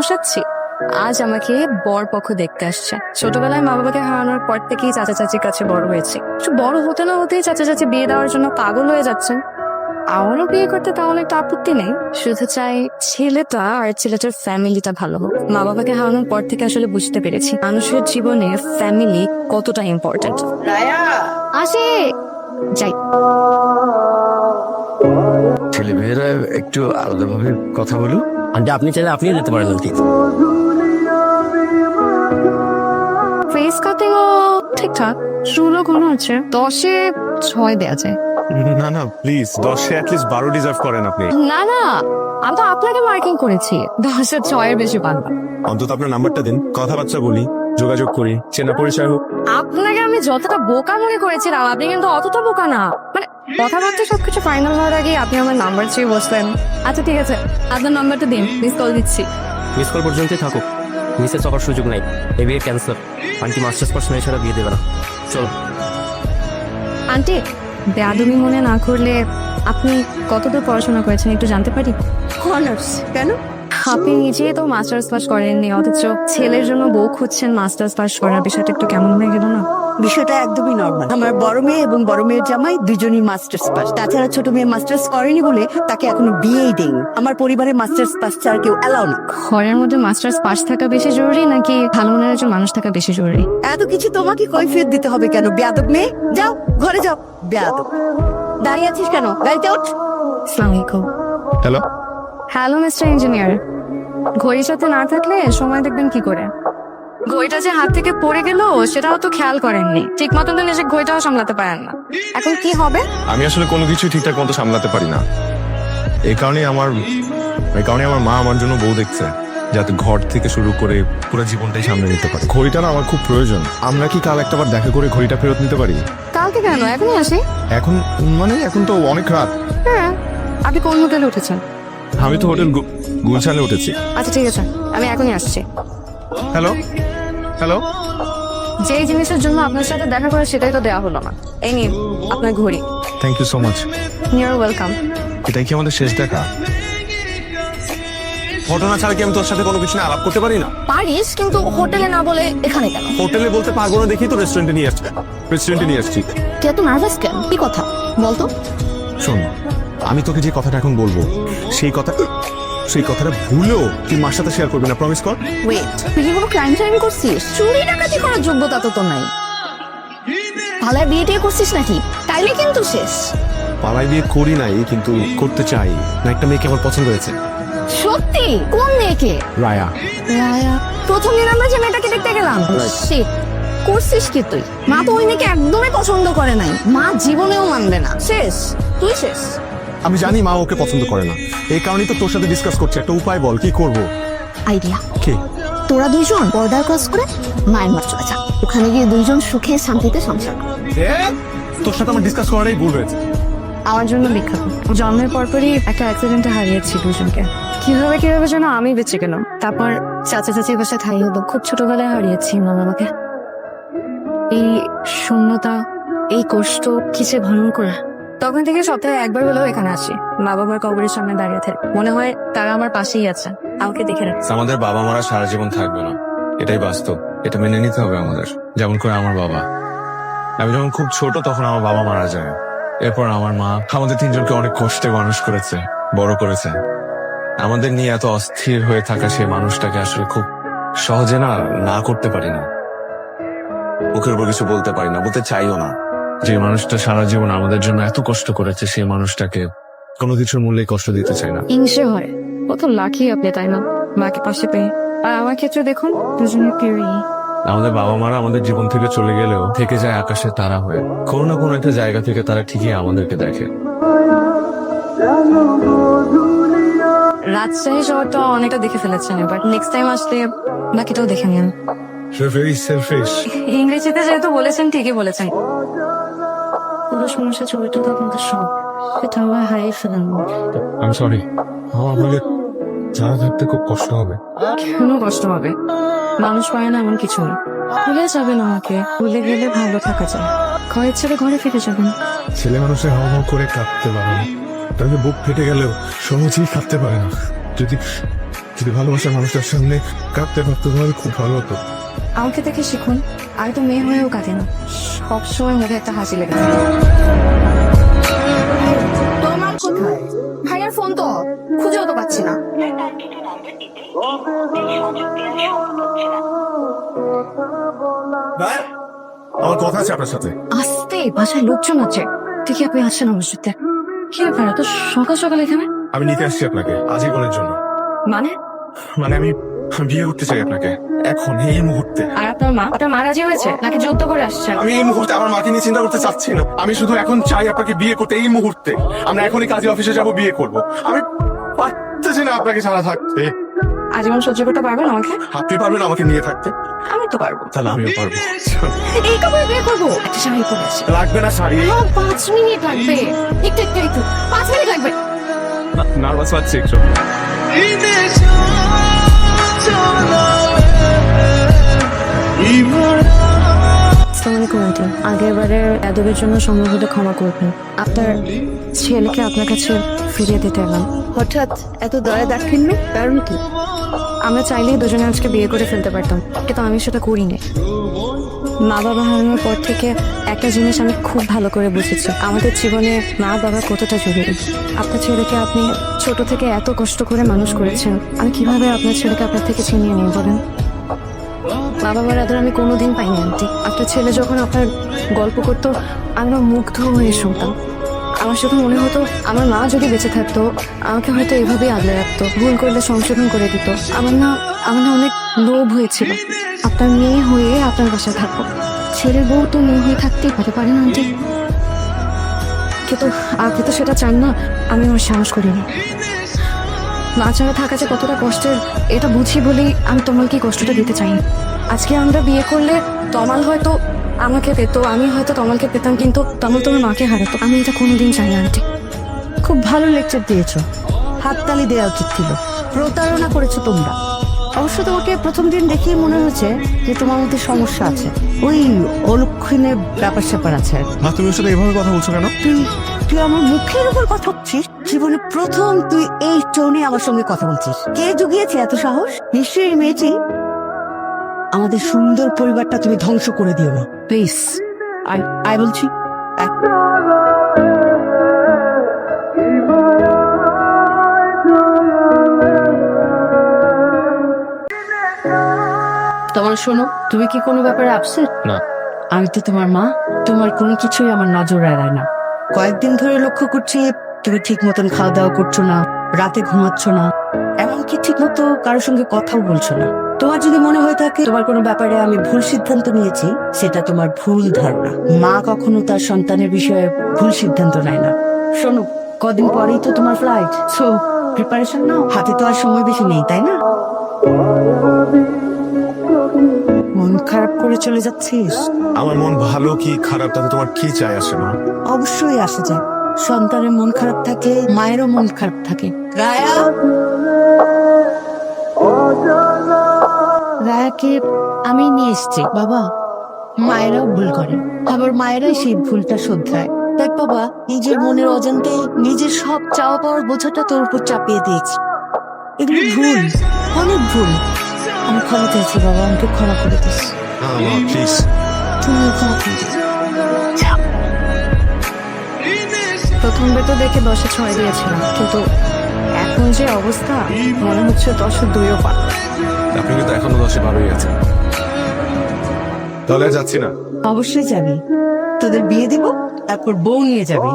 বসাচ্ছি। আজ আমাকে বর পক্ষ দেখতে আসছে। ছোটবেলায় মা বাবাকে হারানোর পর থেকেই চাচা চাচির কাছে বড় হয়েছে। একটু বড় হতে না হতেই চাচা চাচি বিয়ে দেওয়ার জন্য পাগল হয়ে যাচ্ছেন। আমারও বিয়ে করতে তেমন একটা আপত্তি নেই, শুধু চাই ছেলেটা আর ছেলেটার ফ্যামিলিটা ভালো হোক। মা বাবাকে হারানোর পর থেকে আসলে বুঝতে পেরেছি মানুষের জীবনে ফ্যামিলি কতটা ইম্পর্টেন্ট। আসি যাই। ছেলে মেয়েরা একটু আলাদাভাবে কথা বলুক। আন্টি আপনি চাইলে আপনিও যেতে পারেন আন্টি। ফেস কাটিং ও ঠিকঠাক, চুলও কোনো হচ্ছে 10-এ 6 দেয়া যায়। না না প্লিজ 10-এ অ্যাটলিস্ট 12 ডিজার্ভ করেন আপনি। না না, আমি তো আপনাকে মার্কিং করেছি, 10-এ 6-এর বেশি পানবা। অন্তত আপনার নাম্বারটা দিন, কথাবার্তা বলি, যোগাযোগ করি, চেনা পরিচয় হোক। আপনাকে আমি যতটা বোকা মনে করেছিলাম আপনি কিন্তু অতটা বোকা না। মানে কথাবার্তা সবকিছু ফাইনাল হওয়ার আগে আপনি আমার নাম্বার চেয়ে বসলেন। আচ্ছা ঠিক আছে, আপনার নাম্বারটা দিন, মিস কল দিচ্ছি। মিস কল পর্যন্তই থাকুক, মিসেস হওয়ার সুযোগ নাই। এই বিয়ে ক্যান্সেল। আন্টি মাস্টার্স পাস মেয়ে ছাড়া বিয়ে দেবে না। চলো। আন্টি, বেয়াদবি মনে না করলে আপনি কতদূর পড়াশোনা করেছেন একটু জানতে পারি? অনার্স কেন? আপনি নিজেই তো মাস্টার্স পাস করেননি, অথচ ছেলের জন্য বউ খুঁজছেন মাস্টার্স পাস করার, বিষয়টা একটু কেমন হয়ে গেল না? বিষয়টা একদমই নর্মাল। আমার বড় মেয়ে এবং বড় মেয়ের জামাই দুজনই মাস্টার্স পাস। তাছাড়া ছোট মেয়ে মাস্টার্স করেনি বলে তাকে এখনো বিয়েই দেয়নি। আমার পরিবারে মাস্টার্স পাস ছাড়া কেউ অ্যালাউ না। ঘরের মধ্যে মাস্টার্স পাস থাকা বেশি জরুরি নাকি ভালো মনের একজন মানুষ থাকা বেশি জরুরি? এত কিছু তোমাকে কৈফিয়ত দিতে হবে কেন? বেয়াদব মেয়ে, যাও ঘরে যাও। বেয়াদব, দাঁড়িয়ে আছিস কেন? গাড়িতে ওঠ। আসসালামু আলাইকুম। হ্যালো, হ্যালো মিস্টার ইঞ্জিনিয়ার, ঘড়ির সাথে না থাকলে সময় দেখবেন কি করে? ঘড়িটা যে হাত থেকে পড়ে গেল সেটাও তো খেয়াল করেননি, ঠিক মতন তো নিজে ঘড়িটাও সামলাতে পারেন না। এখন কি হবে? আমি আসলে কোনো কিছু ঠিকঠাক মতো সামলাতে পারি না। এই কারণে আমার মা আমার জন্য বউ দেখছে, যাতে ঘর থেকে শুরু করে পুরো জীবনটাই সামনে নিতে পারে। ঘড়িটা না আমার খুব প্রয়োজন। আমরা কি কাল একটাবার দেখা করে ঘড়িটা ফেরত নিতে পারি? কালকে কেন, এখনই আসি। এখন মানে এখন তো অনেক রাত। হ্যাঁ, আপনি কোন হোটেলে উঠেছেন? আমি তো হোটেল গুলশানে উঠেছি। আচ্ছা ঠিক আছে, আমি এখনই আসছি। হ্যালো হ্যালো, যেই জিনিসের জন্য আপনার সাথে দেখা করে সেটাই তো দেওয়া হলো না। এই নিন আপনার ঘড়ি। Thank you so much. Your welcome. এটাই কি আমাদের শেষ দেখা? ঘটনা ছাড়া কি আমি তোর সাথে কোনো কিছু নিয়ে আলাপ করতে পারি না? পারিস, কিন্তু হোটেলে না বলে এখানে কেন? হোটেলে বলতে পারবো না দেখি তো রেস্টুরেন্টে নিয়ে আসছি। তুই এত নার্ভাস কেন? কি কথা বলতো? শোন, আমি তোকে যে কথাটা এখন বলবো সেই কথাটা ভুলেও তুই মার সাথে শেয়ার করবি না, প্রমিস কর। ওয়েট, তুই কি কোনো ক্রাইম করছিস? চুরি ডাকাতি করার যোগ্যতা তো তোর নাই। পালায় বিয়ে করছিস নাকি? তাইলে কিন্তু শেষ। পালাই বিয়ে করি নাই, কিন্তু করতে চাই না। একটা মেয়েকে আমার পছন্দ হয়েছে। সত্যি? কোন মেয়েকে? রায়া। রায়া? প্রথম দিন আমরা যে মেয়েটাকে দেখতে গেলাম। Shit, করছিস কি তুই? মা তো ওই মেয়েকে একদমই পছন্দ করে নাই, মা জীবনেও মানবে না। শেষ, তুই শেষ। আমি জানি মা ওকে পছন্দ করে না, এই কারণেই তো তোর সাথে ডিসকাস করছি। একটা উপায় বল, কি করব? আইডিয়া। কি? তোরা দুইজন বর্ডার ক্রস করে মায়ানমার চলে যা, ওখানে গিয়ে দুইজন সুখে শান্তিতে সংসার কর। তোর সাথে আমার ডিসকাস করাটাই ভুল হয়েছে। আমার জন্য বিখ্যাত। জন্মের পরপরই একটা অ্যাক্সিডেন্টে হারিয়েছি দুজনকে। কিভাবে যেন আমি বেঁচে গেলাম। তারপর চাচা চাচির বাসায় ঠাই হলো। খুব ছোটবেলায় হারিয়েছি মা বাবাকে। এই শূন্যতা, এই কষ্ট কিসে ভ্রমণ করে। তখন থেকে সপ্তাহে একবার হলেও এখানে আসি, মা বাবার কবরের সামনে দাঁড়িয়ে থাকে। মনে হয় তারা আমার পাশেই আছে, আমাকে দেখে রাখছে। আমাদের বাবা মারা সারা জীবন থাকবে না, এটাই বাস্তব। এটা মেনে নিতে হবে আমাদের। যেমন করে আমার বাবা, আমি যখন খুব ছোট তখন আমার বাবা মারা যায়। এরপর আমার মা আমাদের তিনজনকে অনেক কষ্টে মানুষ করেছে, বড় করেছে। আমাদের নিয়ে এত অস্থির হয়ে থাকা সেই মানুষটাকে আসলে খুব সহজে না করতে পারি না। মুখের উপর কিছু বলতে পারি না, বলতে চাইও না। যে মানুষটা সারা জীবন আমাদের জন্য এত কষ্ট করেছে, সেই মানুষটাকে কোনো কিছুর মূল্যে কষ্ট দিতে চাই না। হিংসে হয়। কত লাকি আপনি, তাই না, মাকে পাশে পেয়ে। আর আমার ক্ষেত্রে দেখুন, দুজনের প্রিয়ই। আমাদের বাবা মারা আমাদের জীবন থেকে চলে গেলেও থেকে যায় আকাশের তারা হয়ে। কোনো না কোনো একটা জায়গা থেকে তারা ঠিকই আমাদেরকে দেখে। রাজশাহী শহরটা অনেকটা দেখে ফেলেছেন, এবার নেক্সট টাইম আসলে বাকিটাও দেখে নিন। Very shellfish. ইংরেজিতে যেহেতু বলেছেন, ঠিকই বলেছেন। পুরো সমস্যা ছবিটা তো আপনাদের সব, এটা আমার হারিয়ে ফেলেন। আমি সরি, আমাকে জানা থাকতে খুব কষ্ট হবে। কেন কষ্ট হবে? মানুষ পায় না এমন কিছু না। ভুলে যাবেন আমাকে, ভুলে গেলে ভালো থাকা যায়। ঘরের ছেড়ে ঘরে ফিরে যাবেন। ছেলে মানুষের হাও করে কাঁদতে পারে না, তাদের বুক ফেটে গেলেও সহজেই কাঁদতে পারে না। যদি যদি ভালোবাসার মানুষটার সামনে কাঁদতে পারতো তাহলে খুব ভালো হতো। আমাকে দেখে শিখুন, আমি তো মেয়ে হয়েও কাঁদে না, সবসময় মুখে একটা হাসি লেগে থাকে। তোমার কোথায়? ভাইয়ার ফোন তো খুঁজেও তো পাচ্ছি না। আমার কথা আছে আপনার সাথে। আস্তে, বাসায় লোকজন আছে। দেখি আপনি আসছেন আমার সাথে। কি ব্যাপার এত সকাল সকাল এখানে? আমি নিতে আসছি আপনাকে আজীবনের জন্য। মানে? মানে আমি বিয়ে করতে চাই আপনাকে এখন এই মুহূর্তে। আর আপনার মা রাজি হয়েছে নাকি যুদ্ধ করে আসছেন? আমি এই মুহূর্তে আমার মাকে নিয়ে চিন্তা করতে চাচ্ছি না। আমি শুধু এখন চাই আপনাকে বিয়ে করতে এই মুহূর্তে। আমরা এখনই কাজী অফিসে যাব, বিয়ে করব। আমি পারতেছি না আপনাকে ছাড়া থাকতে। আজীবন সহ্য করতে পারবেন আমাকে? আপনি পারবেন আমাকে নিয়ে থাকতে? আমি তো পারবো। তাহলে আমিও পারবো। এই কাপড়ে বিয়ে করবো? একটা শাড়ি পরে আসি। লাগবে না শাড়ি। 5 মিনিট লাগবে। একটু 5 মিনিট লাগবে। নার্ভাস লাগছে একটু। আসসালামু আলাইকুম আন্টি। আগেরবারের এদবের জন্য সম্ভব হলে ক্ষমা করবেন। আপনার ছেলেকে আপনার কাছে ফিরিয়ে দিতে এলাম। হঠাৎ এত দয়া দাক্ষিণ্য কারণ কি? আমরা চাইলেই দুজনে আজকে বিয়ে করে ফেলতে পারতাম, কিন্তু আমি সেটা করিনি। মা বাবা হারানোর পর থেকে একটা জিনিস আমি খুব ভালো করে বুঝেছি, আমাদের জীবনে মা বাবা কতটা জরুরি। আপনার ছেলেকে আপনি ছোট থেকে এত কষ্ট করে মানুষ করেছেন, আমি কিভাবে আপনার ছেলেকে আপনার থেকে ছিনিয়ে নিয়ে বলেন? মা বাবার আদর আমি কোনোদিন পাইনি আন্টি। আপনার ছেলে যখন আপনার গল্প করতো আমরা মুগ্ধ হয়ে শুনতাম। আমার শুধু মনে হতো আমার মা যদি বেঁচে থাকতো আমাকে হয়তো এভাবেই আগলে রাখতো, ভুল করলে সংশোধন করে দিত। আমার না অনেক লোভ হয়েছিল আপনার মেয়ে হয়ে আপনার বাসায় থাকবো। ছেলের বউ তো মেয়ে হয়ে থাকতেই পারেন আন্টি, কিন্তু আপনি তো সেটা চান না। আমি আমার সাহস করিনি। মা ছাড়া থাকা যে কতটা কষ্টের এটা বুঝি বলেই আমি তমালকে কষ্টটা দিতে চাইনি। আজকে আমরা বিয়ে করলে তমাল হয়তো আমাকে পেতো, আমি হয়তো তমালকে পেতাম, কিন্তু তমাল তোমার মাকে হারাতো। আমি এটা কোনোদিন চাই না আন্টি। খুব ভালো লেকচার দিয়েছো, হাততালি দেওয়া উচিত ছিল। প্রতারণা করেছো তোমরা। অবশ্য তোমাকে প্রথম দিন দেখেই মনে হয়েছে যে তোমার মধ্যে সমস্যা আছে, ওই অলক্ষণের ব্যাপার স্যাপার আছে। মা তুমি ওর সাথে এভাবে কথা বলছো কেন? তুই আমার মুখের উপর কথা বলছিস? জীবনে প্রথম তুই এই টোনে আমার সঙ্গে কথা বলছিস। কে জুগিয়েছে এত সাহস? নিশ্চয়ই এই মেয়েটি। আমাদের সুন্দর পরিবারটা তুমি ধ্বংস করে দিও না প্লিজ। আই বলছি তোমার শোনো, তুমি কি কোনো ব্যাপারে আপসেট? না। আমি তো তোমার মা, তোমার কোনো কিছুই আমার নজর এড়ায় না। কয়েকদিন ধরে লক্ষ্য করছি তুমি ঠিক মতন খাওয়া দাওয়া করছো না, রাতে ঘুমাচ্ছ না, এমনকি ঠিক মতো কারোর সঙ্গে কথাও বলছো না। তোমার যদি মনে হয়ে থাকে তোমার কোনো ব্যাপারে আমি ভুল সিদ্ধান্ত নিয়েছি, সেটা তোমার ভুল ধারণা। মা কখনো তার সন্তানের বিষয়ে ভুল সিদ্ধান্ত নেয় না। শোনো, কদিন পরেই তো তোমার ফ্লাইট, সো প্রিপারেশন নাও। হাতে তো আর সময় বেশি নেই, তাই না? মন খারাপ করে চলে যাচ্ছিস? আমার মন ভালো কি খারাপ তাতে তোমার কি চাই আসে মা? অবশ্যই আসে যায়। সন্তানের মন খারাপ থাকে, মায়েরও মন খারাপ থাকে। রায়াকে আমি নিয়ে এসছি। বাবা, মায়েরাও ভুল করে, আবার মায়েরাই সেই ভুলটা শোধরায়। দেখ বাবা, নিজের মনের অজান্তে নিজের সব চাওয়া পাওয়ার বোঝাটা তোর উপর চাপিয়ে দিয়েছি। এগুলো ভুল, অনেক ভুল। আমি ক্ষমা চাইছি বাবা, আমাকে ক্ষমা করে দিস। মা প্লিজ। তুমি ক্ষমা করে দিস। প্রথম বেতো দেখে 10-এ 6 দিয়েছিলাম, কিন্তু এখন যে অবস্থা মনে হচ্ছে 10-এ 2ও পার। আপনি কিন্তু এখনো 10-এ ভাবেই আছেন। তাহলে যাচ্ছি না? অবশ্যই যাবি, তোদের বিয়ে দিব, তারপর বউ নিয়ে যাবি।